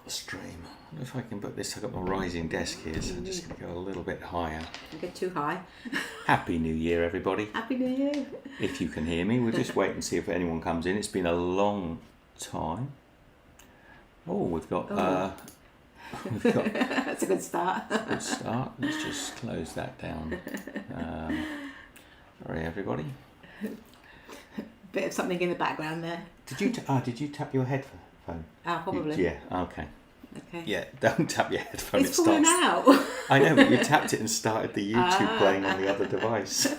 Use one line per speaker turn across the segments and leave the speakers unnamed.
the stream. I wonder if I can put this. I've got my rising desk here, so I'm just going to go a little bit higher.
Don't get too high.
Happy New Year, everybody.
Happy New Year.
If you can hear me, we'll just wait and see if anyone comes in. It's been a long time. Oh, we've got...
That's a good start.
Good start. Let's just close that down. Sorry, everybody.
Bit of something in the background there.
Did you tap your headphone?
Oh, probably.
Yeah. Okay.
Okay.
Yeah. Don't tap your headphone.
It's falling out.
I know, but you tapped it and started the YouTube playing on the other device.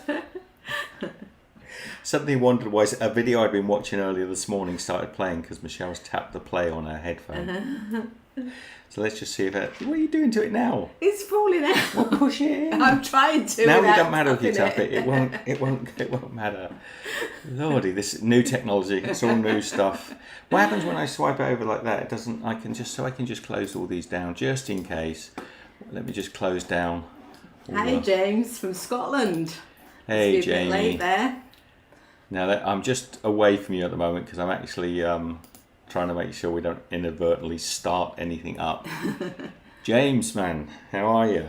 Suddenly wondered why a video I'd been watching earlier this morning started playing because Michelle's tapped the play on her headphone. So let's just see if it... What are you doing to it now?
It's falling out.
Well, push it in.
I'm trying to.
Now it doesn't matter if you tap it. It won't matter. Lordy, this new technology. It's all new stuff. What happens when I swipe over like that? It doesn't. I can just close all these down just in case. Let me just close down.
Hey, James from Scotland.
Hey,
Jamie. A bit late there.
Now I'm just away from you at the moment because I'm actually trying to make sure we don't inadvertently start anything up. James, man, how are you?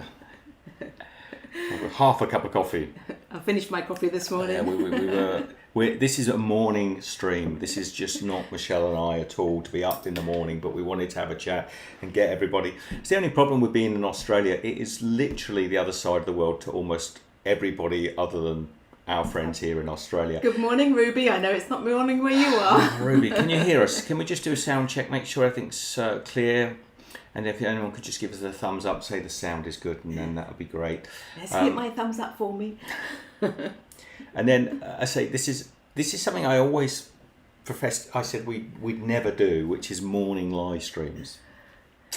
Half a cup of coffee.
I finished my coffee this morning.
This is a morning stream. This is just not Michelle and I at all to be up in the morning, but we wanted to have a chat and get everybody. It's the only problem with being in Australia. It is literally the other side of the world to almost everybody other than our friends here in Australia.
Good morning, Ruby. I know it's not morning where you are.
Ruby, can you hear us? Can we just do a sound check, make sure everything's clear? And if anyone could just give us a thumbs up, say the sound is good, and then that would be great.
Let's hit my thumbs up for me.
And then I say this is something I always professed. I said we'd never do, which is morning live streams.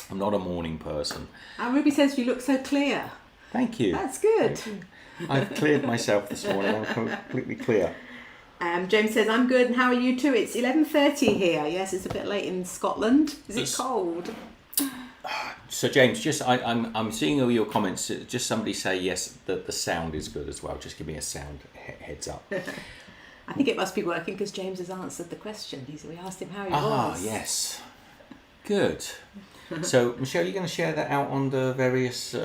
I'm not a morning person.
And Ruby says you look so clear.
Thank you.
That's good.
I've cleared myself this morning. I'm completely clear.
James says, I'm good, and how are you too? It's 11:30 here. Yes, it's a bit late in Scotland. Is it cold?
So James, I'm seeing all your comments. Just somebody say yes, that the sound is good as well. Just give me a sound heads up.
I think it must be working because James has answered the question. We asked him how he was.
Ah, yes. Good. So Michelle, you're going to share that out on the various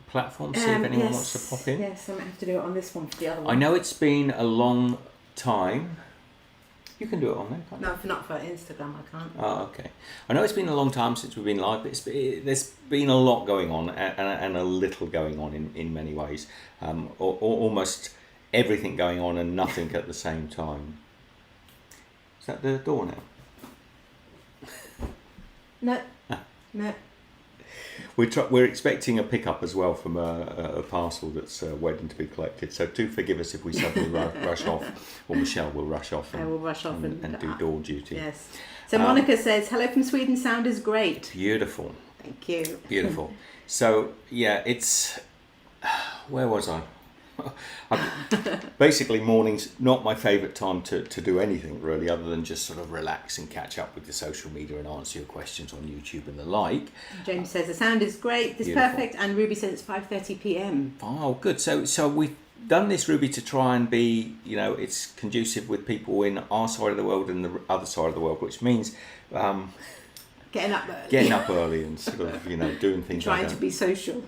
platforms, see if anyone wants to pop in?
Yes, I'm going to have to do it on this one for the other one.
I know it's been a long time. You can do it on there, can't you?
No, not for Instagram, I can't.
Oh, okay. I know it's been a long time since we've been live, but there's been a lot going on and a little going on in many ways. Almost everything going on and nothing at the same time. Is that the door now?
No. No.
We're expecting a pickup as well from a parcel that's waiting to be collected. So do forgive us if we suddenly rush off, or Michelle will rush off.
I will rush off
and do door duty.
Yes. So Monica says, "Hello from Sweden. Sound is great."
Beautiful.
Thank you.
Beautiful. So yeah, it's. Where was I? Basically, morning's not my favourite time to do anything really, other than just sort of relax and catch up with the social media and answer your questions on YouTube and the like.
James says the sound is great, it's perfect, and Ruby says it's 5:30 p.m.
Oh, good. So we've done this, Ruby, to try and be, it's conducive with people in our side of the world and the other side of the world, which means
getting up early
and sort of doing things.
Trying to be social.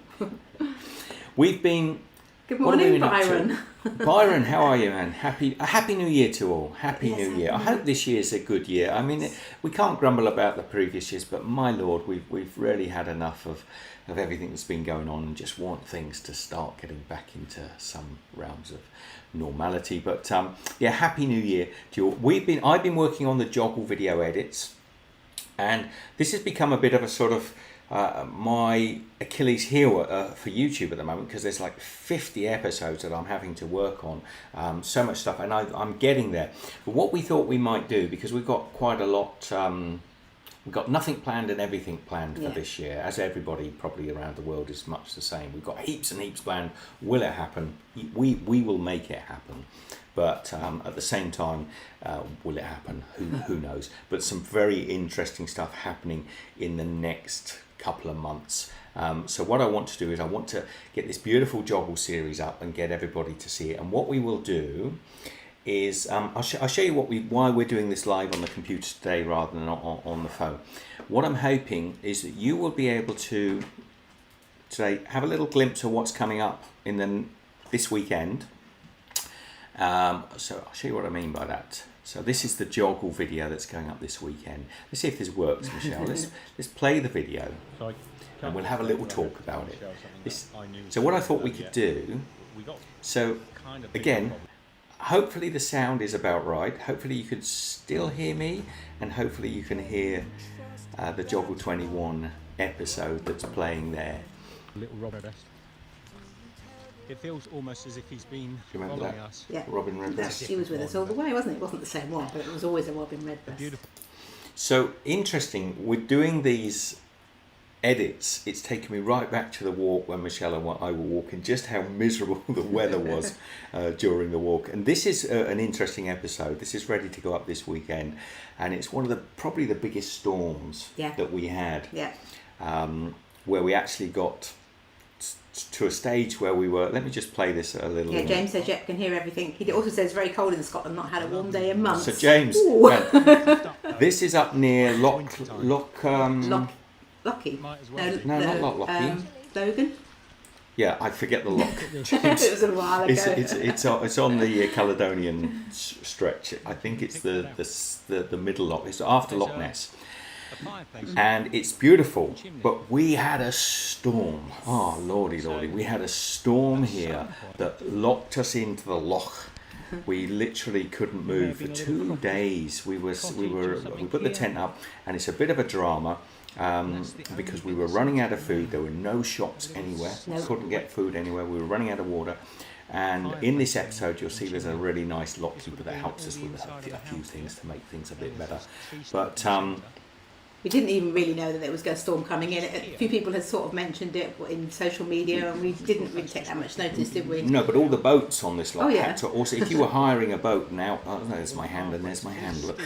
We've been.
Good morning, Byron.
Byron, how are you, man? Happy New Year to all. Happy New Year. I hope this year's a good year. I mean, we can't grumble about the previous years, but my Lord, we've really had enough of everything that's been going on and just want things to start getting back into some realms of normality. But Happy New Year to you all. I've been working on the Joggle video edits, and this has become a bit of a sort of my Achilles heel for YouTube at the moment, because there's like 50 episodes that I'm having to work on, so much stuff, and I'm getting there. But what we thought we might do, because we've got quite a lot, we've got nothing planned and everything planned for this year, as everybody probably around the world is much the same. We've got heaps and heaps planned. Will it happen? We will make it happen. But at the same time, will it happen? Who knows? But some very interesting stuff happening in the next couple of months. So what I want to do is I want to get this beautiful Joggle series up and get everybody to see it. And what we will do is I'll show you why we're doing this live on the computer today rather than on the phone. What I'm hoping is that you will be able to today have a little glimpse of what's coming up in this weekend. So I'll show you what I mean by that. So this is the Joggle video that's going up this weekend. Let's see if this works, Michelle. Let's play the video and we'll have a little talk about it. So what I thought we could do, so again, hopefully the sound is about right. Hopefully you can still hear me, and hopefully you can hear the Joggle 21 episode that's playing there.
Little Robin Redbreast. It feels almost as if he's been
following
that?
Us.
Yeah.
Robin Redbreast.
He was with us all the way, wasn't it? It wasn't the same one, but it was always a Robin Redbreast.
Beautiful.
So interesting, we're doing these edits. It's taken me right back to the walk when Michelle and I were walking, just how miserable the weather was during the walk. And this is an interesting episode. This is ready to go up this weekend, and it's one of probably the biggest storms that we had.
Yeah.
Where we actually got to a stage where we were. Let me just play this a little.
Yeah, James says can hear everything. He also says it's very cold in Scotland, not had a warm day in months.
So James, this is up near Loch.
Lucky.
No, not Loch.
Logan.
Yeah, I forget the loch.
It was a while ago.
It's on the Caledonian stretch. I think it's the middle loch. It's after Loch Ness. And it's beautiful, but we had a storm. Oh lordy, we had a storm here that locked us into the loch. We literally couldn't move for 2 days. We put the tent up, and it's a bit of a drama because we were running out of food. There were no shops anywhere. Couldn't get food anywhere. We were running out of water. And in this episode, you'll see there's a really nice lockkeeper that helps us with a few things to make things a bit better. But
we didn't even really know that there was a storm coming in. A few people had sort of mentioned it in social media, and we didn't really take that much notice, did we?
No, but all the boats on this loch had to also, if you were hiring a boat now, there's my hand and there's my hand, look.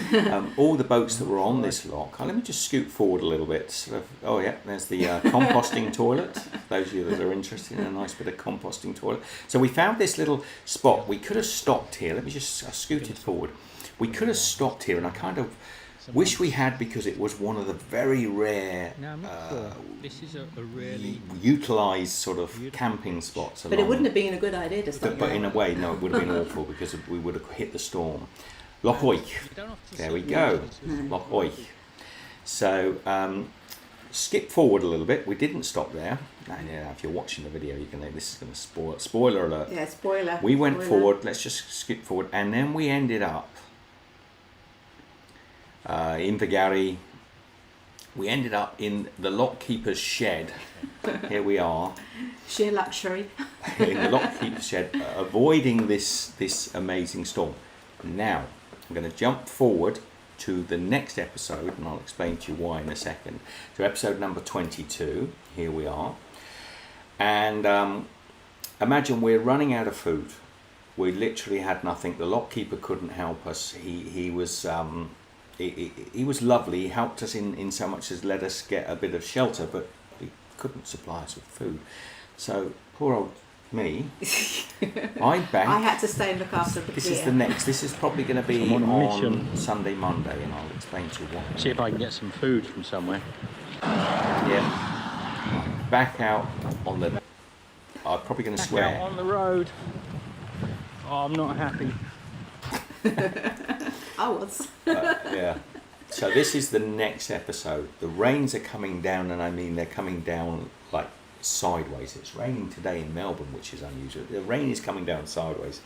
All the boats that were on this loch, let me just scoot forward a little bit. Sort of, there's the composting toilet. Those of you that are interested in a nice bit of composting toilet. So we found this little spot. We could have stopped here. Let me just scoot it forward. We could have stopped here, and I kind of wish we had, because it was one of the very rare
this is a really
utilised sort of camping spots.
But it wouldn't have been a good idea to stop.
But in a way, no, it would have been awful because we would have hit the storm. Loch Oich. There we go. Loch Oich. So skip forward a little bit. We didn't stop there. And if you're watching the video, you can. This is going to spoiler alert.
Yeah, spoiler.
We went forward. Let's just skip forward, and then we ended up. In Vigary, we ended up in the lockkeeper's shed. Here we are.
Sheer luxury.
In the lockkeeper's shed, avoiding this amazing storm. Now, I'm going to jump forward to the next episode, and I'll explain to you why in a second. So episode number 22, here we are. And imagine we're running out of food. We literally had nothing. The lockkeeper couldn't help us. He was... He was lovely. He helped us in so much as let us get a bit of shelter, but he couldn't supply us with food. So poor old me. I
had to stay and look after the
This
gear.
is the next. This is probably going to be on Sunday, Monday, and I'll explain to you why.
See if I can get some food from somewhere.
Yeah. Back out on the. I'm probably going to swear.
Out on the road. Oh, I'm not happy.
I was.
Yeah. So this is the next episode. The rains are coming down, and I mean they're coming down like sideways. It's raining today in Melbourne, which is unusual. The rain is coming down sideways.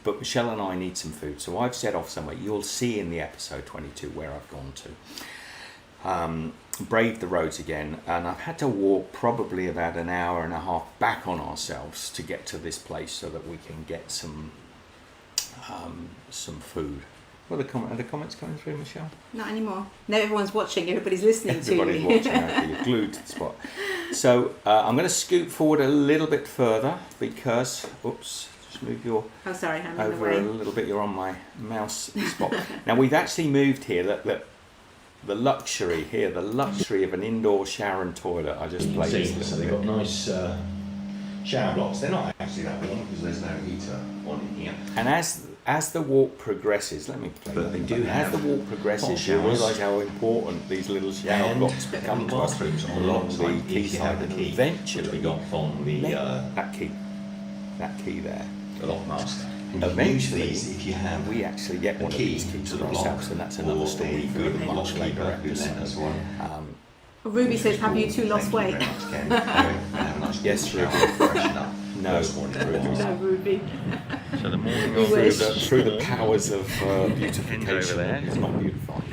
But Michelle and I need some food, so I've set off somewhere. You'll see in the episode 22 where I've gone to. Brave the roads again, and I've had to walk probably about an hour and a half back on ourselves to get to this place so that we can get some food. Are the comments coming through, Michelle?
Not anymore. No, everyone's watching. Everybody's listening to
Everybody's
you.
watching. Okay, you're glued to the spot. So I'm going to scoot forward a little bit further because, just move your
sorry, I'm
over
in the way.
a little bit. You're on my mouse spot. Now we've actually moved here. The luxury here, the luxury of an indoor shower and toilet. I just played this.
So they've got nice shower blocks. They're not actually that warm because there's no heater on in here.
And as as the walk progresses, let me play
But
that
they
again.
do
As the
have
walk progresses,
hot
you
showers.
realise how important these little shower
And
blocks become to us
bathrooms on
along
lots
the
like if you
quayside,
have
and
the key,
eventually
which we got from the
that key there.
lockmaster.
Eventually,
Use these if you have
we actually get
a
one of
key
these keys
to
for
the block,
ourselves, and that's another
or
story
a
for
good
a much later
lockkeeper who lent
episode.
us one.
Ruby says, have you two lost weight?
Have a nice
Yes,
shower,
Ruby.
freshen up.
No,
First morning.
No, Ruby.
So the morning
We
of
wish.
through the powers of beautification,
over there.
it's not beautiful.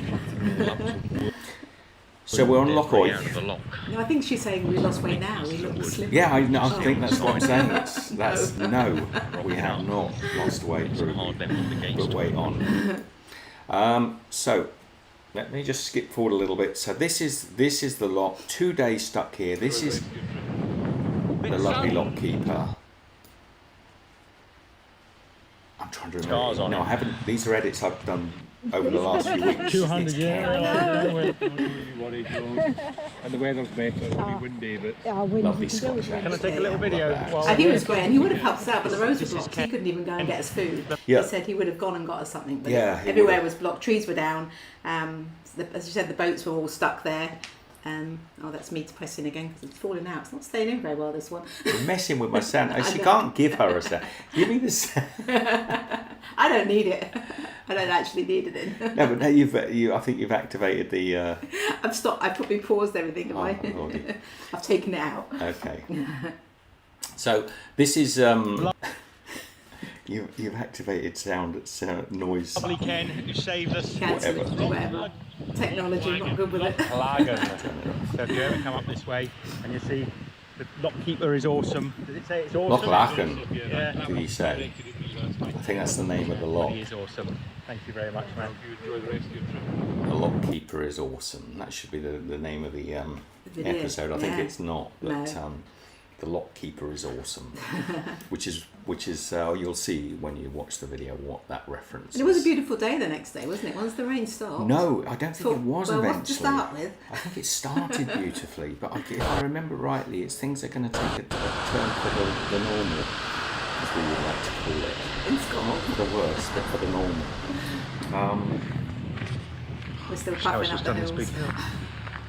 So we're on Loch Oy.
out of the lock.
No, I think she's saying we lost weight now. We look slim.
Yeah, I think that's what I'm saying. That's no, we have not lost weight,
Some hard left on the gates.
but weight on. So let me just skip forward a little bit. So this is the lock. 2 days stuck here. This is the lovely lock keeper. I'm trying to remember.
Scars on
No,
it.
I haven't. These are edits I've done over the last few weeks.
200
It's
And the weather's better, it'll be windy, but...
lovely Scotch
Can I
accent.
take a little video? While
And he was great, and he would have helped us out, but the roads were blocked.
Ken.
He couldn't even go and get us food.
Yeah.
He said he would have gone and got us something, but
Yeah, he
everywhere
would
was blocked. Trees were down. As you said, the boats were all stuck there. Oh, that's me pressing again because it's falling out. It's not staying in very well, this one.
You're messing with my sound. She
know.
can't give her a sound. Give me the sound.
I don't need it. I don't actually need it in.
No, but now I think you've activated the.
I've stopped. I've probably paused everything. Have
Oh,
I?
Lordy.
I've taken it out.
Okay. So this is you've activated sound noise.
Lovely Ken, who saved us.
Cancel it,
Whatever.
whatever. Technology, I'm not good with it.
Lager. So if you ever come up this way and you see the lock keeper is awesome. Did it say it's awesome?
Loch Lachan,
Yeah.
did you say? I think that's the name of the lock.
He is awesome. Thank you very much, man.
The lock keeper is awesome. That should be the name of the
Video,
episode. I think
yeah.
it's not, but
No.
the lock keeper is awesome. which is you'll see when you watch the video what that reference.
And it was a
is.
beautiful day the next day, wasn't it? Once the rain stopped.
No, I don't think it was
well,
eventually.
what to start with?
I think it started beautifully, but if I remember rightly, it's things are going to take a turn for the normal, as we would like to call it.
In Scotland.
For the worse, but for the normal.
We're still
How
puffing
she's
up the
done this
hills.
big hill.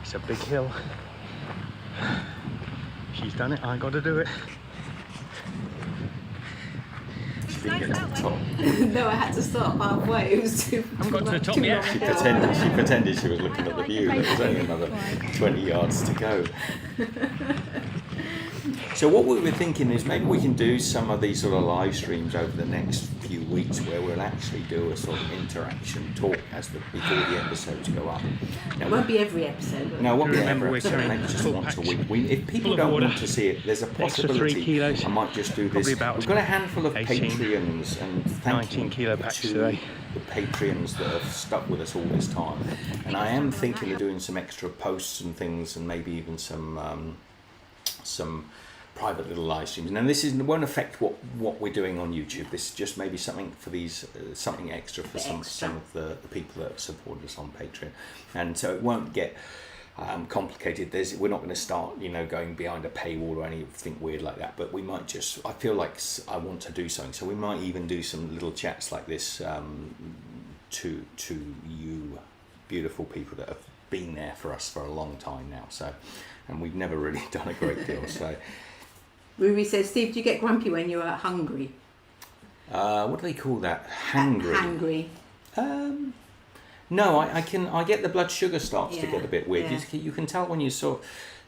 It's a big hill. She's done it, I got to do it.
She didn't get to the top.
No, I had to stop halfway. It was too.
haven't got to the top
too
yet.
long
She
a hill.
pretended she was looking at the view. There was only another 20 yards to go. So what we were thinking is maybe we can do some of these sort of live streams over the next few weeks where we'll actually do a sort of interaction talk before the episodes go up. Now,
It won't be every episode. will it?
no, it won't be
Remember,
every
we're
episode,
carrying
maybe just
full
once a
packs
week. If people
full of
don't
water,
want to see it, there's a
extra 3
possibility
kilos,
I might just do
probably
this.
about
We've got a handful of
18,
Patreons, and thank
19
you
kilo packs
to
today.
the Patreons that have stuck with us all this time. And I am thinking of doing some extra posts and things, and maybe even some private little live streams. Now this won't affect what we're doing on YouTube. This is just maybe something for these, something extra for some of the people that support us on Patreon, and so it won't get complicated. We're not going to start, going behind a paywall or anything weird like that. But we might just. I feel like I want to do something, so we might even do some little chats like this to you, beautiful people that have been there for us for a long time now. So, and we've never really done a great deal. So.
Ruby says, Steve, do you get grumpy when you're hungry?
What do they call that? Hangry.
Hangry.
No, I get the blood sugar starts to
Yeah,
get a bit weird.
yeah.
You can tell when you sort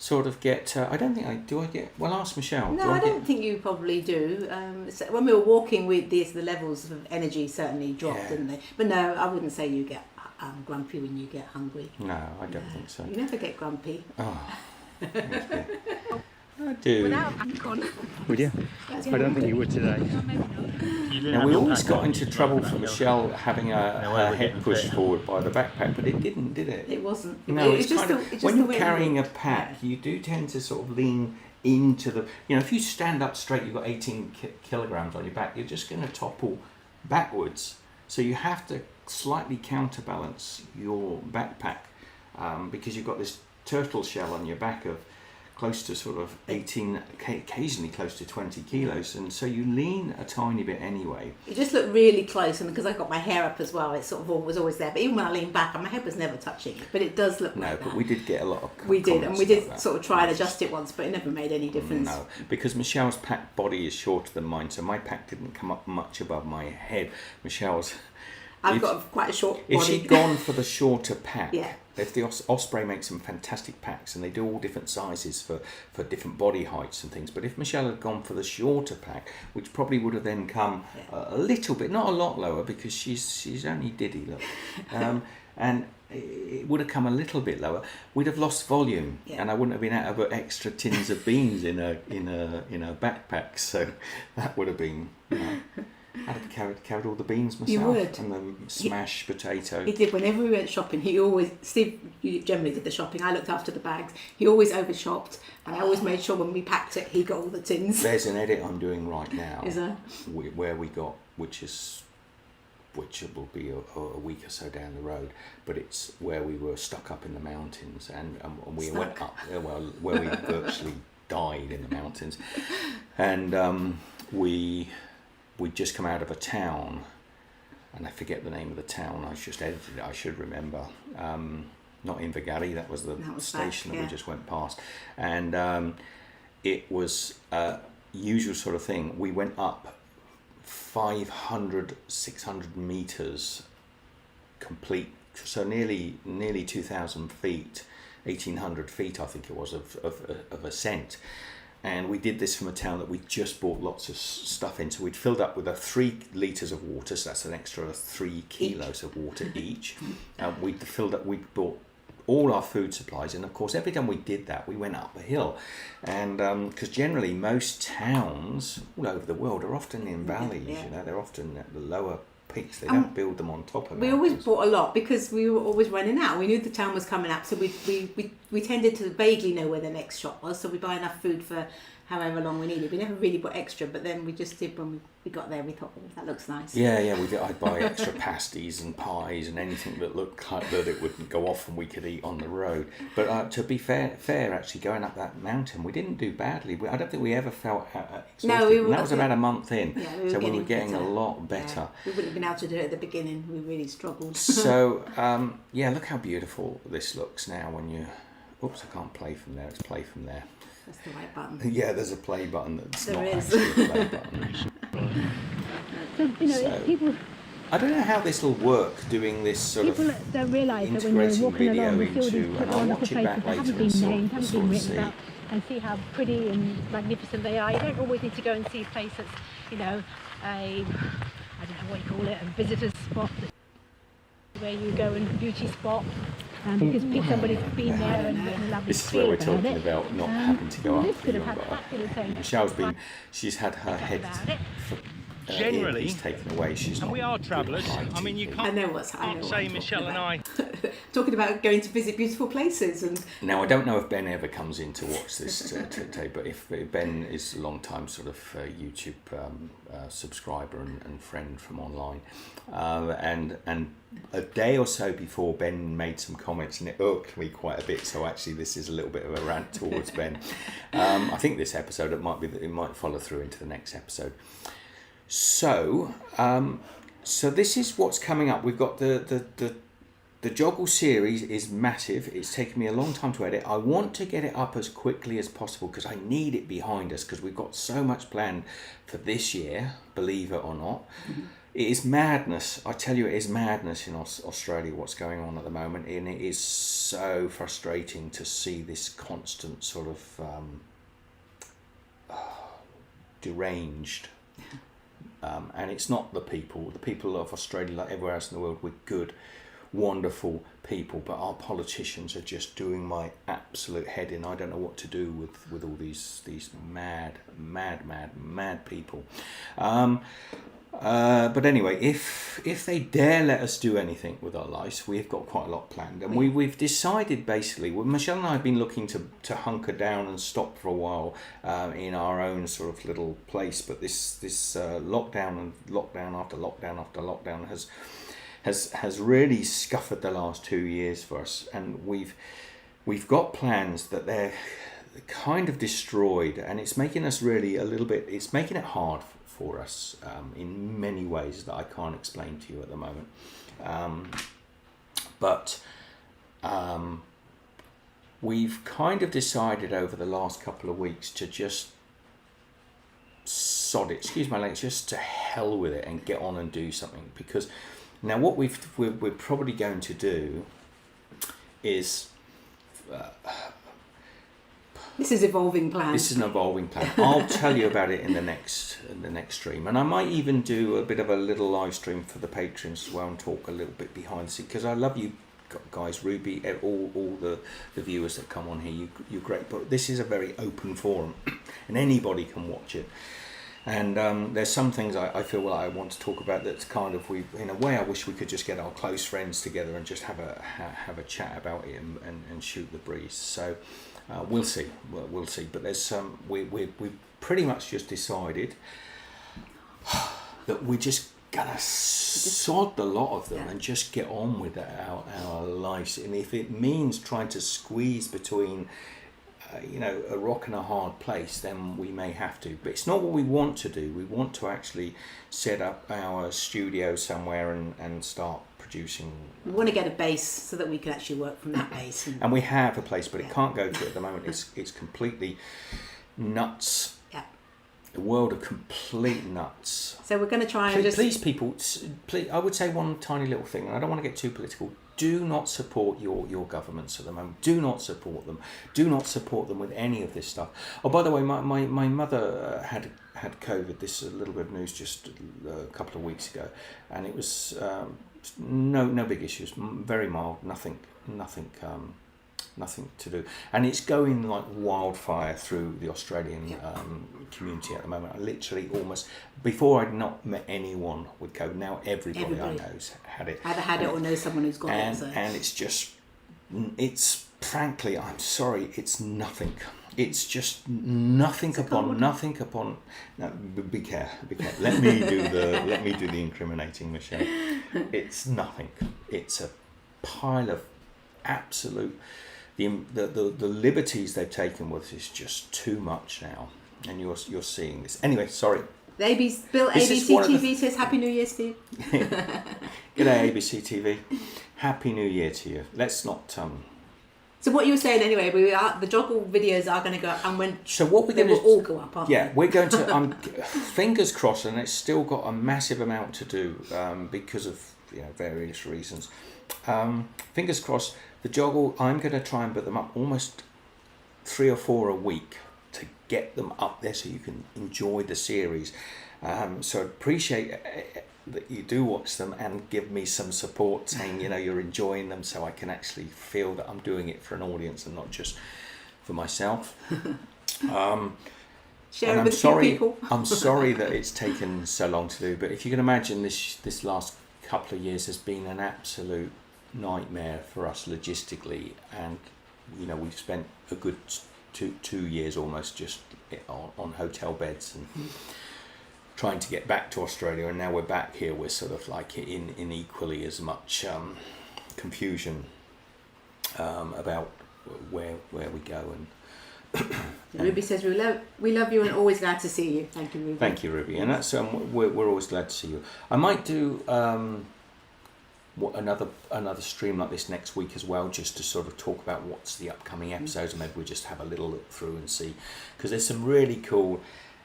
of get. I don't think I do. I get. Well, ask Michelle.
No,
do
I don't think you probably do. When we were walking with this, the levels of energy certainly dropped,
Yeah.
didn't they? But no, I wouldn't say you get grumpy when you get hungry.
No, I don't think so.
You never get grumpy.
Oh, thank you. I do.
Would you? I don't think you would today.
Now we always got into trouble for Michelle having her head pushed forward by the backpack, but it didn't, did it?
It wasn't.
No,
it's
it's
just
kind
it's
of
just
when
the
you're
way
carrying a
look.
pack, you do tend to sort of lean into the. If you stand up straight, you've got 18 kilograms on your back. You're just going to topple backwards. So you have to slightly counterbalance your backpack because you've got this turtle shell on your back of close to sort of 18, occasionally close to 20 kilos, and so you lean a tiny bit anyway.
It just looked really close, and because I got my hair up as well, it sort of was always there. But even when I leaned back, my head was never touching it. But it does look like that.
No, but we did get a lot of
We did, and we did
that.
sort of try and adjust it once, but it never made any difference.
No, because Michelle's pack body is shorter than mine, so my pack didn't come up much above my head. Michelle's...
I've got quite a short body.
If she'd gone for the shorter pack,
Yeah.
if the Osprey makes some fantastic packs, and they do all different sizes for different body heights and things, but if Michelle had gone for the shorter pack, which probably would have then come a little bit, not a lot lower, because she's only diddy, look, and it would have come a little bit lower, we'd have lost volume, and I wouldn't have been able to put extra tins of beans in a backpack, so that would have been, I'd have carried all the beans myself.
You would.
And the smashed potato.
He did. Whenever we went shopping, Steve generally did the shopping. I looked after the bags. He always over-shopped, and I always made sure when we packed it, he got all the tins.
There's an edit I'm doing right now.
Is there?
Where we got, which will be a week or so down the road, but it's where we were stuck up in the mountains, and we went up, where we virtually died in the mountains, and we'd just come out of a town, and I forget the name of the town. I just edited it. I should remember. Not Invergary. That was the station that we just went past, and it was a usual sort of thing. We went up 500, 600 meters, complete. So nearly 2,000 feet, 1,800 feet, I think it was, of ascent. And we did this from a town that we just bought lots of stuff in. So we'd filled up with 3 litres of water, so that's an extra 3 kilos of water each. We'd bought all our food supplies, and of course every time we did that we went up a hill, and because generally most towns all over the world are often in valleys, they're often at the lower peaks. They don't build them on top of it.
We always bought a lot because we were always running out. We knew the town was coming up, so we tended to vaguely know where the next shop was, so we buy enough food for however long we needed. We never really bought extra, but then we just did when we got there. We thought, oh, that looks nice.
Yeah, we did. I'd buy extra pasties and pies and anything that looked like that it wouldn't go off and we could eat on the road. But to be fair, actually going up that mountain, we didn't do badly. I don't think we ever felt exhausted.
No, and
that was about a month in,
yeah,
so we were getting a lot better.
Yeah. We wouldn't have been able to do it at the beginning. We really struggled.
So look how beautiful this looks now when you. Oops, I can't play from there. It's play from there.
That's the right button.
Yeah, there's a play button that's
There
not
is.
actually a play button.
So, people
I don't know how this will work, doing this sort of
don't realise that when you're
integrating
walking
video
along the field
into,
and put
and I'll
on
watch
places
it back
that
later
haven't
and
been named, haven't
sort
been
of
written
see.
about, and see how pretty and magnificent they are. You don't always need to go and see a place that's, I don't know what you call it, a visitor's spot, where you go and beauty spot. Because somebody's been there and written a lovely
This is where we're
spiel
talking
about
about not having to go up
this
for
could
you.
have had fabulous homes.
She's had her head
Generally,
earpiece taken away. She's
and
not
we are
good
travellers.
at
I mean, you
TV.
can't,
I know what I'm
say
talking
Michelle and I.
Talking about going to visit beautiful places and
Now, I don't know if Ben ever comes in to watch this today, but if Ben is a long time sort of YouTube subscriber and friend from online, and a day or so before, Ben made some comments and it irked me quite a bit. So actually, this is a little bit of a rant towards Ben. I think this episode it might follow through into the next episode. So this is what's coming up. We've got the Joggle series is massive. It's taken me a long time to edit. I want to get it up as quickly as possible because I need it behind us because we've got so much planned for this year, believe it or not. Mm-hmm. It is madness. I tell you, it is madness in Australia what's going on at the moment, and it is so frustrating to see this constant sort of deranged. And it's not the people of Australia, like everywhere else in the world, we're good, wonderful people, but our politicians are just doing my absolute head in. I don't know what to do with all these mad people. But anyway, if they dare let us do anything with our lives, we've got quite a lot planned, and we've decided basically. Well, Michelle and I have been looking to hunker down and stop for a while in our own sort of little place, but this lockdown after lockdown has really scuppered the last 2 years for us, and we've got plans that kind of destroyed, and it's making us really a little bit. It's making it hard for us in many ways that I can't explain to you at the moment. But we've kind of decided over the last couple of weeks to just sod it, excuse my language, just to hell with it and get on and do something. Because now what we're probably going to do is
this is evolving plan.
This is an evolving plan. I'll tell you about it in the next stream, and I might even do a bit of a little live stream for the patrons as well and talk a little bit behind the scenes, because I love you guys, Ruby, all the viewers that come on here. You're great, but this is a very open forum, and anybody can watch it. And there's some things I feel I want to talk about that's kind of, in a way I wish we could just get our close friends together and just have a chat about it and shoot the breeze. So we'll see. We'll see. But there's some. We pretty much just decided that we're just gonna sod the lot of them and just get on with our lives. And if it means trying to squeeze between a rock and a hard place, then we may have to. But it's not what we want to do. We want to actually set up our studio somewhere and start producing.
We want to get a base so that we can actually work from that base.
And we have a place, but it can't go to it at the moment. It's completely nuts.
Yeah.
A world of complete nuts.
So we're going to try and
please, people, I would say one tiny little thing, and I don't want to get too political. Do not support your governments at the moment. Do not support them. Do not support them with any of this stuff. Oh, by the way, my mother had COVID. This is a little bit of news just a couple of weeks ago, and it was no big issues. Very mild. Nothing to do, and it's going like wildfire through the Australian community at the moment. I literally almost, before I'd not met anyone with COVID, now everybody I know's had it.
Either had it or know someone who's got it. So.
And it's frankly, I'm sorry, it's nothing. It's just nothing upon. No, be careful. Let me do the incriminating, Michelle. It's nothing. It's a pile of absolute. The liberties they've taken with is just too much now, and you're seeing this. Anyway, sorry.
Bill ABC TV says Happy New Year, Steve.
G'day ABC TV. Happy New Year to you. Let's not.
So what you were saying anyway, the Joggle videos are going to go up, and when
what we're
they will all go up, aren't
they? We're going to. Fingers crossed, and it's still got a massive amount to do because of various reasons. Fingers crossed. The Joggle, I'm going to try and put them up almost 3 or 4 a week to get them up there so you can enjoy the series. So I appreciate that you do watch them and give me some support saying, you're enjoying them, so I can actually feel that I'm doing it for an audience and not just for myself.
Share it with a few people.
I'm sorry that it's taken so long to do, but if you can imagine this last couple of years has been an absolute nightmare for us logistically, and we've spent a good two years almost just on hotel beds and trying to get back to Australia, and now we're back here. We're sort of like in equally as much confusion about where we go. And
Ruby says we love you and always glad to see you. Thank you, Ruby.
Thank you, Ruby. And that's we're always glad to see you. I might do another stream like this next week as well, just to sort of talk about what's the upcoming episodes, and maybe we just have a little look through and see, because there's some really cool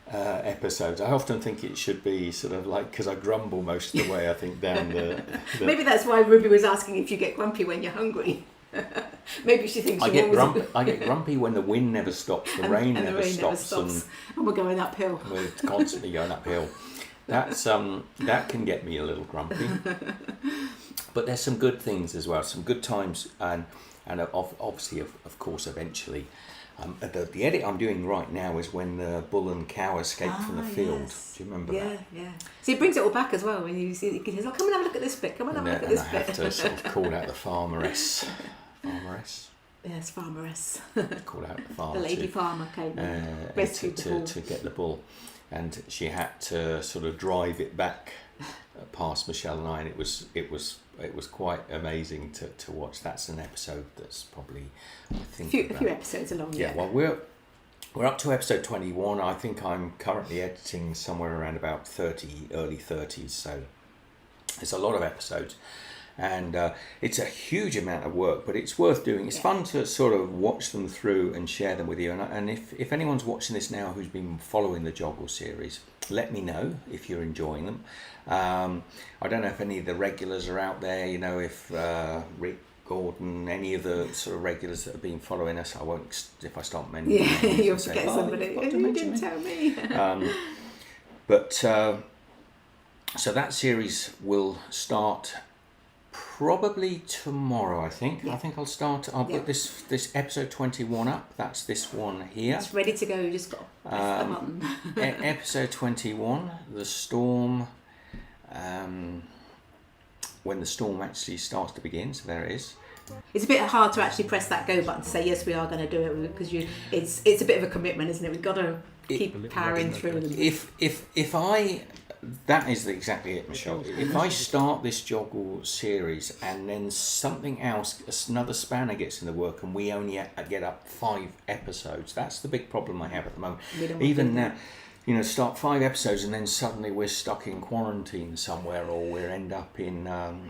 episodes. I often think it should be sort of like, because I grumble most of the way, I think, down the
maybe that's why Ruby was asking if you get grumpy when you're hungry. Maybe she thinks
I get grumpy when the wind never stops, the rain never stops, and
we're going uphill.
We're constantly going uphill. That's that can get me a little grumpy. But there's some good things as well, some good times, and obviously, of course, eventually. The edit I'm doing right now is when the bull and cow escape from the field. Yes. Do you remember that?
Yeah. So it brings it all back as well. When you see the kids, come and have a look at this bit. Come and have a look at this bit.
I have to sort of call out the farmeress.
Yes, farmeress.
Call out the farmer.
The lady farmer came
to get the bull, and she had to sort of drive it back past Michelle and I, and it was quite amazing to watch. That's an episode that's probably, I think,
a few episodes along.
Yeah, well, we're up to episode 21. I think I'm currently editing somewhere around about 30, early 30s. So it's a lot of episodes. And it's a huge amount of work, but it's worth doing. It's fun to sort of watch them through and share them with you. And if anyone's watching this now who's been following the Joggle series, let me know if you're enjoying them. I don't know if any of the regulars are out there, you know, if Rick, Gordon, any of the sort of regulars that have been following us. I won't, if I start mentioning names,
you'll
say,
forget somebody.
you've got to
You
mention
didn't
me."
tell me.
But so that series will start probably tomorrow, I think.
Yeah.
I think I'll put this episode 21 up. That's this one here.
It's ready to go. You just got to press the button.
Episode 21, the storm. When the storm actually starts to begin, so there it is.
It's a bit hard to actually press that go button to say yes, we are going to do it, because it's a bit of a commitment, isn't it? We've got to keep powering through them.
That is exactly it, Michelle. If I start this Joggle series and then something else, another spanner gets in the work, and we only get up 5 episodes, that's the big problem I have at the moment. Even now, you know, start 5 episodes and then suddenly we're stuck in quarantine somewhere, or we end up in an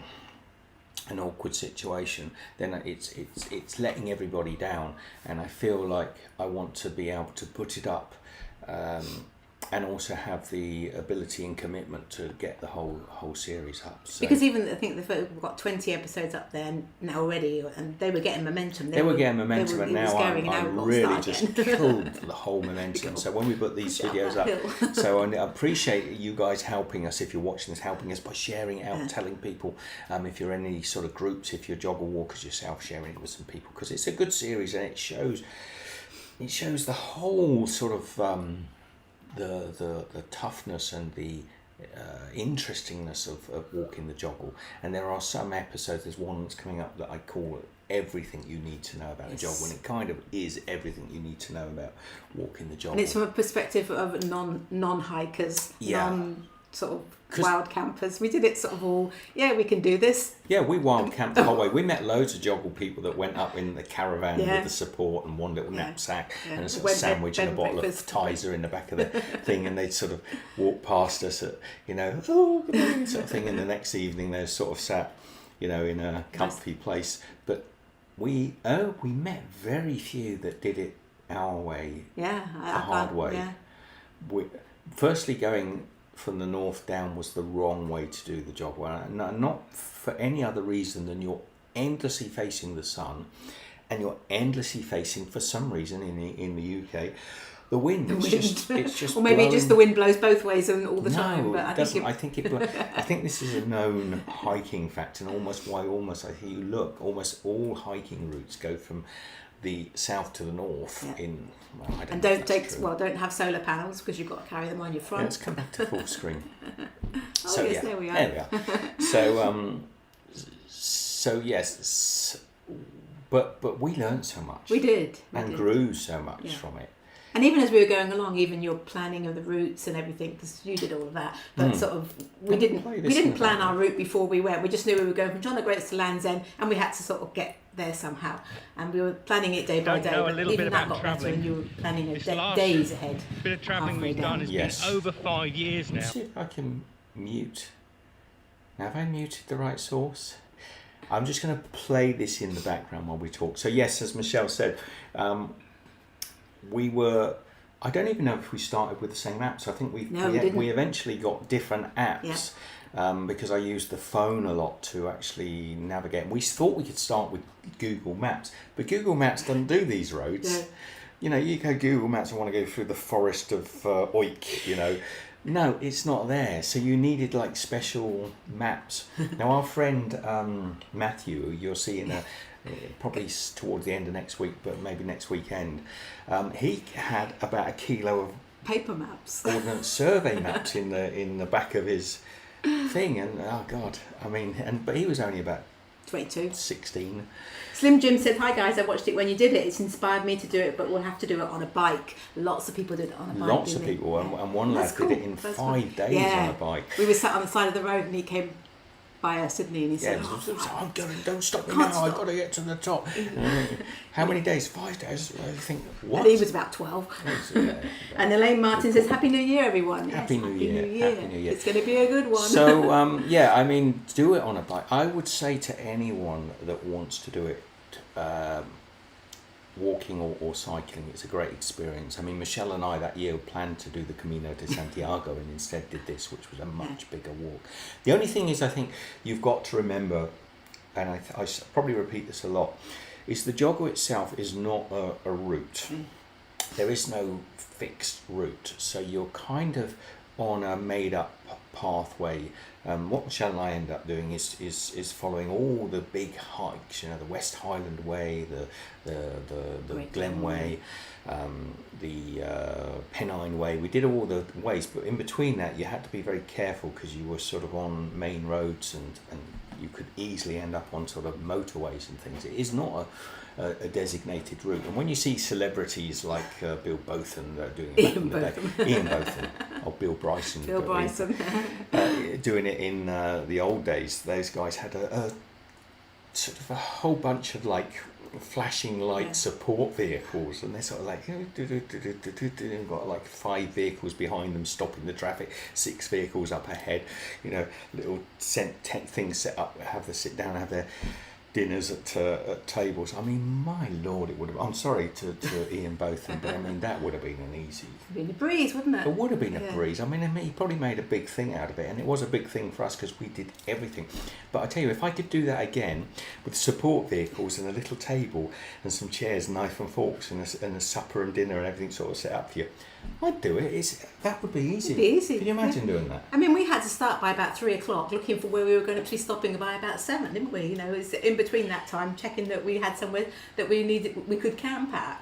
awkward situation, then it's letting everybody down. And I feel like I want to be able to put it up and also have the ability and commitment to get the whole series up. So,
because even I think we've got 20 episodes up there now already, and they were getting momentum.
They were getting momentum, and now I'm really just killed the whole momentum. So when we put these videos up, so I appreciate you guys helping us, if you're watching this, helping us by sharing it out, telling people, if you're in any sort of groups, if you're Joggle walkers yourself, sharing it with some people, because it's a good series and it shows the whole sort of the toughness and the interestingness of walking the Joggle. And there are some episodes, there's one that's coming up that I call everything you need to know about a Joggle, and it kind of is everything you need to know about walking the Joggle.
And it's from a perspective of non-hikers, sort of wild campers. We did it sort of all, we can do this.
Yeah, we wild camped the whole way. We met loads of Joggle people that went up in the caravan with the support and one little knapsack and a sort of sandwich and a bottle of Tizer in the back of the thing, and they'd sort of walk past us at, good morning, sort of thing, and the next evening they sort of sat, in a comfy place. But we met very few that did it our way, the hard way. Yeah. Firstly, going from the north down was the wrong way to do the Joggle, not for any other reason than you're endlessly facing the sun, and you're endlessly facing, for some reason in the UK, the wind. It's just
or maybe
blowing.
just the wind blows both ways and all the time. But
it doesn't. I think this is a known hiking fact, and almost I hear you look. Almost all hiking routes go from the south to the north
don't have solar panels, because you've got to carry them on your front.
Let's come back to full screen.
There we are.
So yes, but we learned so much.
We did.
Grew so much from it.
And even as we were going along, even your planning of the routes and everything, because you did all of that, but sort of we didn't plan our route before we went. We just knew we were going from John O'Groats to Land's End, and we had to sort of get there somehow. And we were planning it day by day. But even that got better when you were planning it days ahead.
Bit of travelling we've done has been over 5 years now.
Let's see if I can mute. Now, have I muted the right source? I'm just going to play this in the background while we talk. So yes, as Michelle said, I don't even know if we started with the same apps. I think we eventually got different apps because I used the phone a lot to actually navigate. And we thought we could start with Google Maps, but Google Maps doesn't do these roads. No. You go Google Maps and want to go through the forest of Oik, No, it's not there. So you needed like special maps. Now our friend Matthew, who you'll see in probably towards the end of next week, but maybe next weekend, he had about 1 kilo of
paper maps,
ordnance survey maps in the back of his thing, and but he was only about
22,
16.
Slim Jim said, "Hi guys, I watched it when you did it. It's inspired me to do it, but we'll have to do it on a bike." Lots of people did it on a bike.
Lots of people, and one lad did it in 5 days on a bike.
We were sat on the side of the road, and he came by us, didn't he? And he said,
I'm going, don't stop me
Can't
now, I've
stop.
got to get to the top. How many days? 5 days. I think, what?
and he was about 12. And Elaine Martin says, Happy New Year, everyone.
Happy
Yes,
New
Happy
Year.
New Year.
Happy New Year.
It's going to be a good one.
So, yeah, I mean, do it on a bike. I would say to anyone that wants to do it, walking or cycling, it's a great experience. I mean, Michelle and I that year planned to do the Camino de Santiago and instead did this, which was a much bigger walk. The only thing is, I think you've got to remember, and I probably repeat this a lot, is the Joggle itself is not a route. There is no fixed route, so you're kind of on a made-up pathway. What Michelle and I end up doing is following all the big hikes, you know, the West Highland Way, the Glen Way, the Pennine Way. We did all the ways, but in between that you had to be very careful because you were sort of on main roads and you could easily end up on sort of motorways and things. It is not a designated route. And when you see celebrities like Bill Botham doing it back in the day, Ian Botham, or Bill Bryson, doing it in the old days, those guys had a sort of a whole bunch of like flashing light support vehicles, and they're sort of like got like 5 vehicles behind them stopping the traffic, 6 vehicles up ahead, you know, little things set up, have the sit down, have their dinners at tables. I mean, my lord, it would have. I'm sorry to Ian Botham, but I mean that would have been an easy.
Been a breeze, wouldn't it?
It would have been a breeze. I mean, he probably made a big thing out of it, and it was a big thing for us because we did everything. But I tell you, if I could do that again with support vehicles and a little table and some chairs, knife and forks, and a supper and dinner and everything sort of set up for you, I'd do it. That would be easy.
It'd be easy.
Can you imagine doing that?
I mean, we had to start by about 3 o'clock, looking for where we were going to be stopping by about 7, didn't we? You know, it's in between that time, checking that we had somewhere that we could camp at.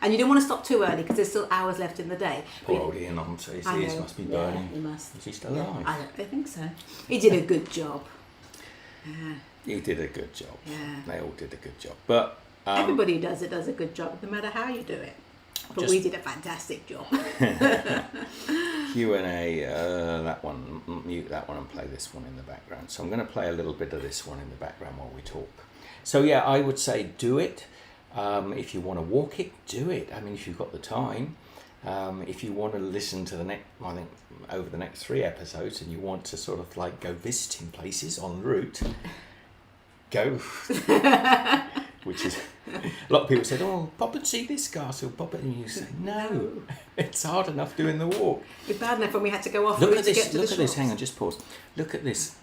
And you don't want to stop too early because there's still hours left in the day.
Poor old Ian, his ears must be burning.
Yeah, he must.
Is he still alive?
I think so. He did a good job. Yeah.
He did a good job.
Yeah.
They all did a good job. But
everybody who does it does a good job, no matter how you do it. But we did a fantastic job.
Q&A, that one, mute that one and play this one in the background. So I'm going to play a little bit of this one in the background while we talk. So yeah, I would say do it. If you want to walk it, do it. I mean, if you've got the time. If you want to listen to over the next 3 episodes and you want to sort of like go visiting places en route, go. Which is, a lot of people said, oh, pop and see this castle, pop it, and you say, no, it's hard enough doing the walk.
It's bad enough when we had to go off
Look
route
at
to
this,
get to
look
the
at this,
shops.
hang on, just pause. Look at this,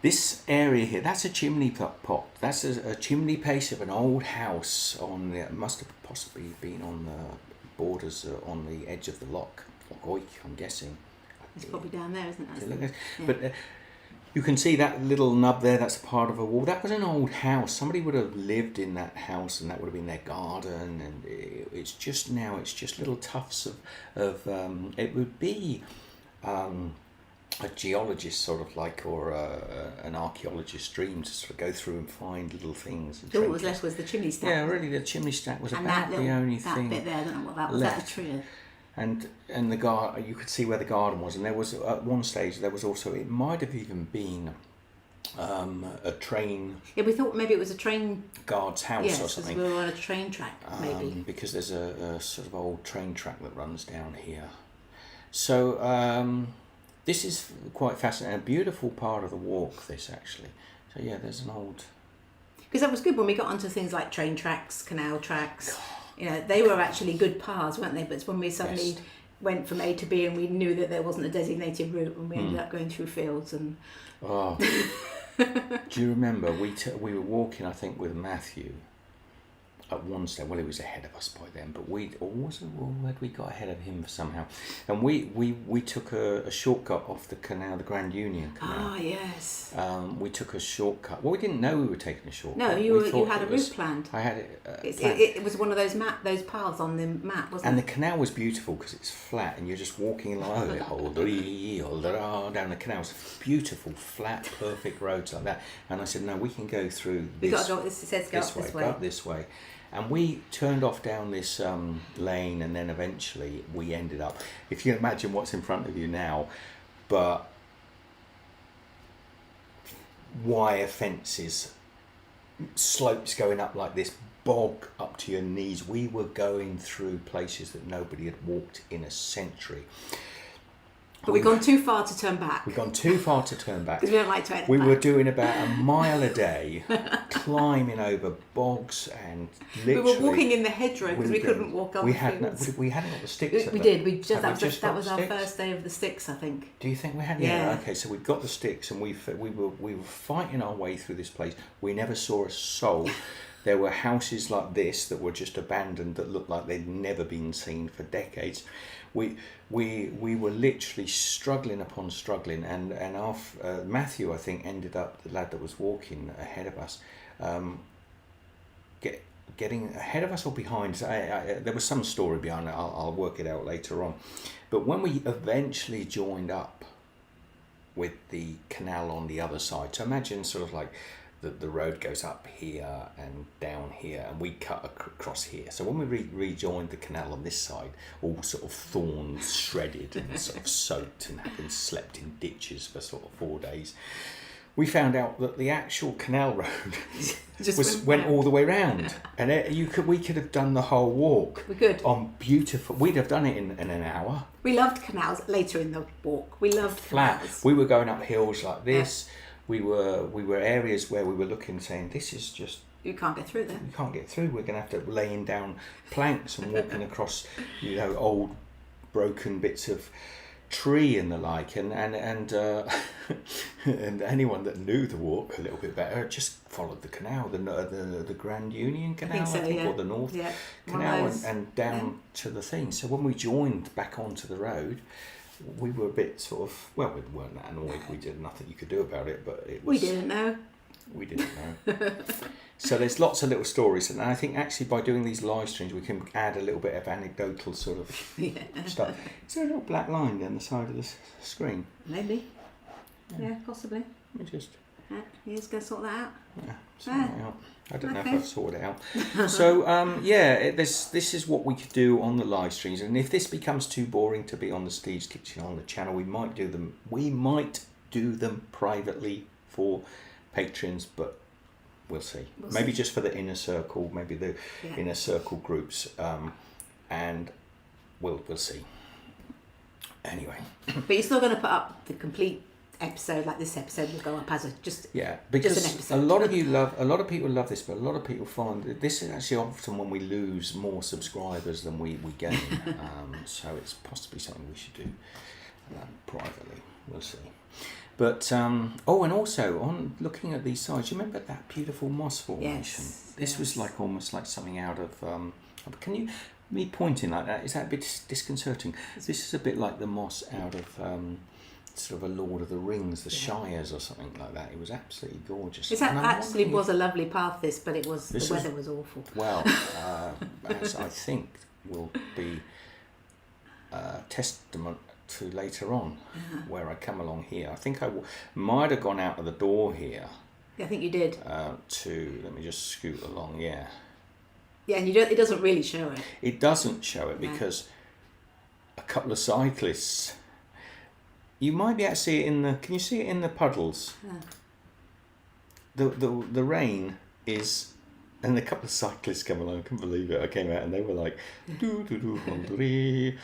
this area here, that's a chimney pot. That's a chimney piece of an old house must have possibly been on the borders, on the edge of the loch, Loch Oich, I'm guessing.
It's probably down there, isn't it?
But you can see that little nub there, that's a part of a wall. That was an old house. Somebody would have lived in that house and that would have been their garden. And it's just little tufts of it would be a geologist sort of like, or an archaeologist's dream to sort of go through and find little things.
All that was left was the chimney stack.
Yeah, really, the chimney stack was
and
about the only thing.
That bit there, I don't know what that was.
left.
That a tree.
And the garden, you could see where the garden was, and there was at one stage there was also, it might have even been a train.
Yeah, we thought maybe it was a train
guard's house or something.
Yes, we were on a train track, maybe.
Because there's a sort of old train track that runs down here. So this is quite fascinating, a beautiful part of the walk. This actually. So yeah, there's an old.
Because that was good when we got onto things like train tracks, canal tracks. You know, they were actually good paths, weren't they? But it's when we suddenly went from A to B and we knew that there wasn't a designated route, and we ended up going through fields and.
Oh. Do you remember we were walking, I think, with Matthew at one stage. Well, he was ahead of us by then, but had we got ahead of him somehow? And we took a shortcut off the canal, the Grand Union Canal.
Ah, yes.
We took a shortcut. Well, we didn't know we were taking a shortcut.
No, you had a route planned.
I had it.
It was one of those paths on the map, wasn't
and
it?
the canal was beautiful because it's flat and you're just walking along down the canal. It's beautiful, flat, perfect roads like that. And I said, no, we can go through this.
We got to go. It says go up this way.
Go up this way. And we turned off down this lane, and then eventually we ended up. If you imagine what's in front of you now, but wire fences, slopes going up like this, bog up to your knees. We were going through places that nobody had walked in a century.
But we've gone too far to turn back.
We've gone too far to turn back.
Because we don't like to edit
We
back.
were doing about a mile a day, climbing over bogs and literally.
We were walking in the hedgerow because we couldn't walk on
we
the
had
fields.
We hadn't got the sticks.
We did. We just
Have we
that was,
just
that
got
was
the
our
sticks?
first day of the sticks, I think.
Do you think we had?
Yeah.
Okay, so we got the sticks and we were fighting our way through this place. We never saw a soul. There were houses like this that were just abandoned that looked like they'd never been seen for decades. We were literally struggling upon struggling, and our Matthew, I think, ended up, the lad that was walking ahead of us, getting ahead of us or behind. There was some story behind it. I'll work it out later on. But when we eventually joined up with the canal on the other side, so imagine sort of like the road goes up here and down here, and we cut across here. So when we rejoined the canal on this side, all sort of thorns shredded and sort of soaked and having slept in ditches for sort of 4 days, we found out that the actual canal road
Just
went all the way round, and we could have done the whole walk.
We could.
On beautiful. We'd have done it in an hour.
We loved canals later in the walk. We loved
Flat.
canals.
We were going up hills like this. We were areas where we were looking, saying, this is just,
You can't get through them.
we can't get through. We're going to have to laying down planks and walking across, old broken bits of tree and the like. And and anyone that knew the walk a little bit better just followed the canal, the Grand Union Canal,
I think so, yeah.
or the North
Yeah, one of
Canal,
those.
and down to the thing. So when we joined back onto the road, we were a bit sort of, well, we weren't that annoyed. We did nothing you could do about it, but it was.
We didn't know.
We didn't know. So there's lots of little stories, and I think actually by doing these live streams, we can add a little bit of anecdotal sort of stuff. Is there a little black line down the side of the screen?
Maybe. Yeah, possibly.
Let me just.
You just go sort that out.
Yeah, sort it out. I don't know
Okay.
if I've sorted it out. So this is what we could do on the live streams, and if this becomes too boring to be on the Steve's Kitchen on the channel, we might do them. We might do them privately for patrons, but we'll see. Maybe just for the inner circle, maybe the inner circle groups, and we'll see. Anyway,
But you're still going to put up the complete episode, like this episode will go up as
because
an episode.
a lot of people love this, but a lot of people find that this is actually often when we lose more subscribers than we gain. So it's possibly something we should do privately. We'll see. But and also on looking at these sides, you remember that beautiful moss formation?
Yes,
This was like almost like something out of. Can you? Me pointing like that, is that a bit disconcerting? This is a bit like the moss out of sort of a Lord of the Rings, the Shires or something like that. It was absolutely gorgeous.
It
And I'm
actually
wondering
was a lovely path, but it was
This
the
was-
weather was awful.
well, as I think will be testament to later on, where I come along here. I think I might have gone out of the door here
Yeah, I think you did.
let me just scoot along, yeah.
Yeah, and it doesn't really show it.
It doesn't show it
No.
because a couple of cyclists, you might be able to see it can you see it in the puddles? The rain is, and a couple of cyclists come along, I couldn't believe it. I came out and they were like, probably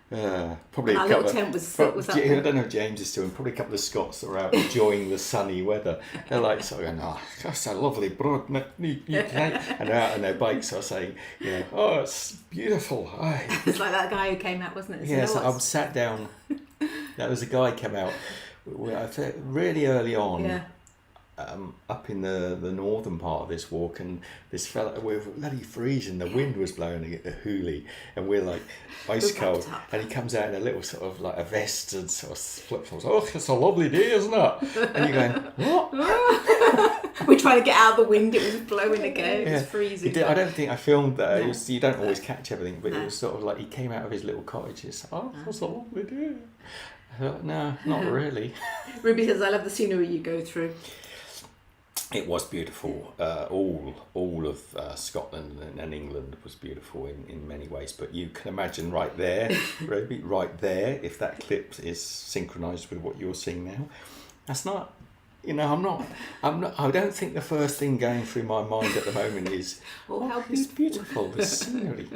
And
a
our
couple
little
of,
tent was up
I
there.
don't know if James is doing, probably a couple of Scots that are out enjoying the sunny weather. They're like sort of going, oh, that's a lovely broad and they're out on their bikes are saying, oh, it's beautiful. Aye.
It's like that guy who came out, wasn't it?
Yes, I sat down. That was a guy came out really early on,
Yeah.
up in the northern part of this walk, and this fella, we were bloody freezing. The wind was blowing a hoolie, and we're like ice
We're
cold.
wrapped up.
And he comes out in a little sort of like a vest and sort of flip flops. Oh, it's a lovely day, isn't it? And you're going, what?
We're trying to get out of the wind. It was blowing again. It
Yeah.
was freezing.
I don't think I filmed that.
No.
You don't always catch everything, but
No.
it was sort of like he came out of his little cottage. It's it's a lovely day. I thought, no, not really.
Ruby says, I love the scenery you go through.
It was beautiful. All of Scotland and England was beautiful in many ways. But you can imagine right there, Ruby, right there, if that clip is synchronised with what you're seeing now, that's not. You know, I'm not. I don't think the first thing going through my mind at the moment is,
Oh, how
it's beautiful, the scenery.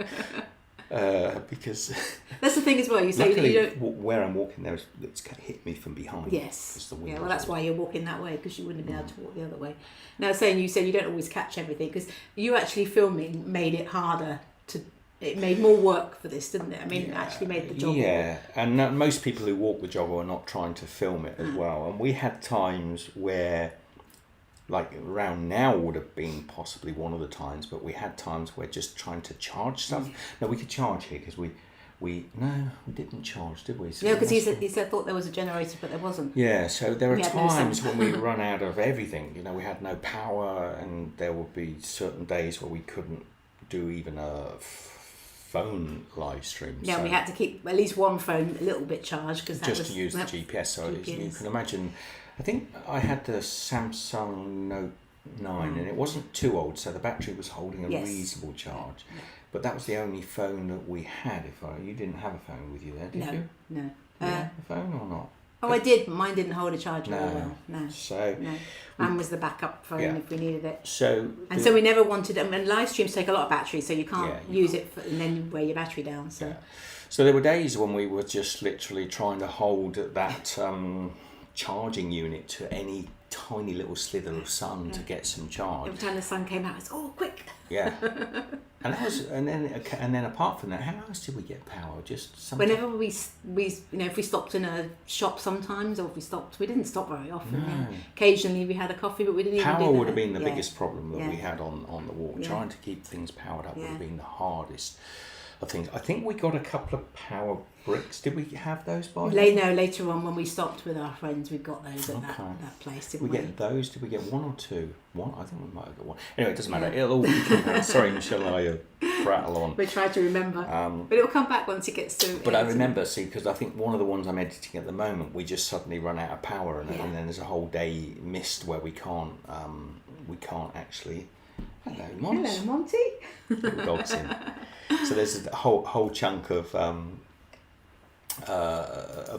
Because
that's the thing as well. You say that
luckily,
you don't.
where I'm walking there, it's hit me from behind.
Yes.
'cause the wind
Yeah. Well,
was
that's
all-
why you're walking that way, because you wouldn't have been able to walk the other way. Now, saying you said you don't always catch everything, because you actually filming made it harder to. It made more work for this, didn't it? I mean, it actually made the job.
Yeah, and most people who walk the Joggle are not trying to film it as well. And we had times where, like around now would have been possibly one of the times, but we had times where just trying to charge stuff. No, we could charge here because we didn't charge, did we? So
No, because
we
he said thought there was a generator, but there wasn't.
yeah, so there are
We had no
times
sun.
when we run out of everything. You know, we had no power, and there would be certain days where we couldn't do even a phone live stream.
Yeah,
so
we had to keep at least one phone a little bit charged because
just to use the GPS. So you
GPS.
can imagine. I think I had the Samsung Note 9, and it wasn't too old, so the battery was holding a
Yes.
reasonable charge. But that was the only phone that we had. You didn't have a phone with you there, did you?
No.
You had a phone or not?
Oh, I did, but mine didn't hold a charge very
No.
well. No.
So
No. Mine was the backup phone
Yeah.
if we needed it.
so
And so we never wanted. I mean, live streams take a lot of battery, so you can't
Yeah, you
use it, and then you wear your battery down. So
Yeah. So there were days when we were just literally trying to hold that charging unit to any tiny little slither of sun to get some charge.
every time the sun came out, it's quick.
Yeah. And that was, and then apart from that, how else did we get power? Just sometimes.
Whenever we if we stopped in a shop sometimes, or if we didn't stop very often.
No.
Yeah. Occasionally we had a coffee, but we didn't even do
Power
that.
would have been the
Yeah.
biggest problem that
Yeah.
we had on the walk.
Yeah.
Trying to keep things powered up would have
Yeah.
been the hardest of things. I think we got a couple of power bricks. Did we have those by then?
Later on when we stopped with our friends, we got those at
Okay.
that place,
Did
didn't
we
we?
get those? Did we get one or two? One? I think we might have got one. Anyway, it doesn't matter. It'll all come back. Sorry, Michelle, I prattle on.
We tried to remember, but it'll come back once it gets to.
But I remember, see, because I think one of the ones I'm editing at the moment, we just suddenly run out of power, and then there's a whole day missed where we can't actually. Hello, Mons.
Hello, Monty.
Little dog's in. So there's a whole chunk of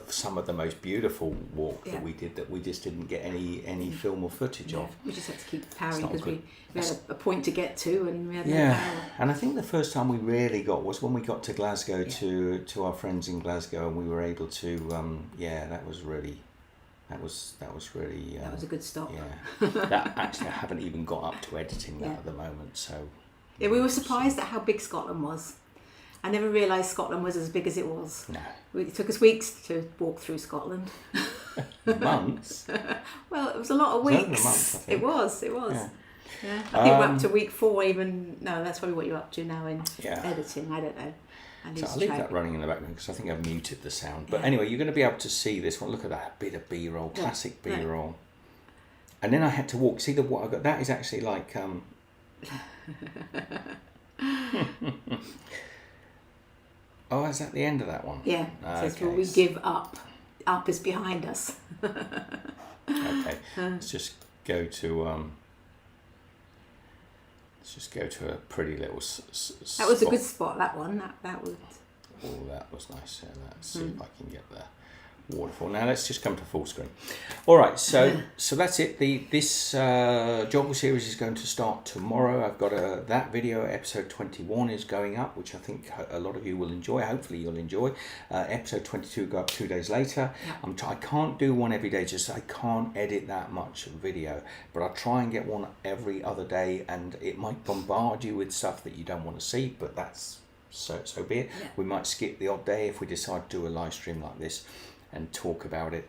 some of the most beautiful walk that we did that we just didn't get any film or footage of.
We just had to keep powering
not
because
good.
we had a point to get to, and we had no
Yeah,
power.
and I think the first time we really got was when we got to Glasgow to our friends in Glasgow, and we were able to. That was really. That was really.
That was a good stop.
Yeah, that actually I haven't even got up to editing that at the moment. So.
Yeah, we were surprised at how big Scotland was. I never realised Scotland was as big as it was.
No.
It took us weeks to walk through Scotland.
Months.
Well, it was a lot of
It was
weeks.
over a month, I think.
It was.
Yeah.
Yeah. I think we're up to week 4 even. No, that's probably what you're up to now in editing. I don't know.
So I'll leave that running in the background because I think I've muted the sound. But anyway, you're going to be able to see this one. Look at that bit of B-roll, classic B-roll. And then I had to walk. See what I got? That is actually like. Oh, is that the end of that one?
Yeah. So it's where we give up. Up is behind us.
Okay. Let's just go to. Let's just go to a pretty little.
That was a good spot. That one. That was.
Oh, that was nice. Yeah, let's see if I can get the waterfall. Now let's just come to full screen. All right, so that's it. This Joggle series is going to start tomorrow. I've got that video, episode 21 is going up, which I think a lot of you will enjoy. Hopefully you'll enjoy. Episode 22 go up 2 days later. Yeah. I can't do one every day, just I can't edit that much video, but I'll try and get one every other day, and it might bombard you with stuff that you don't want to see, but that's so be it. Yeah. We might skip the odd day if we decide to do a live stream like this and talk about it.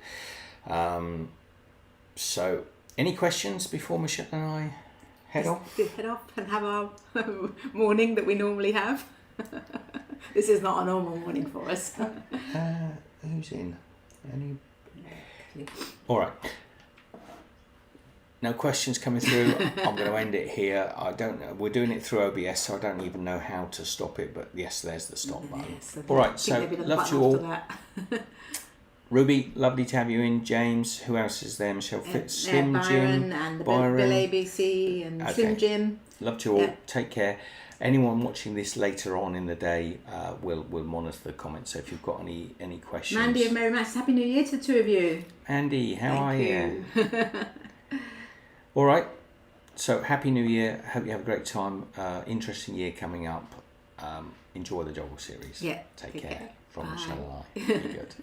So any questions before Michelle and I head off?
Head off and have our morning that we normally have. This is not a normal morning for us.
Who's in? Any? All right. No questions coming through. I'm going to end it here. I don't know. We're doing it through OBS, so I don't even know how to stop it. But yes, there's the stop button. Yes, all right. So love you all. Ruby, lovely to have you in. James, who else is there? Michelle, Slim
Byron
Jim,
and the
Byron.
Bill ABC and Slim Jim.
Loved you all. Take care. Anyone watching this later on in the day will monitor the comments. So if you've got any questions.
Mandy of Merry Mass, Happy New Year to the two of you.
Andy, how are you? All right. So happy New Year. Hope you have a great time. Interesting year coming up. Enjoy the Joggle series.
Yeah.
Take
Take
care.
care.
From
Bye.
Michelle and I. Very good.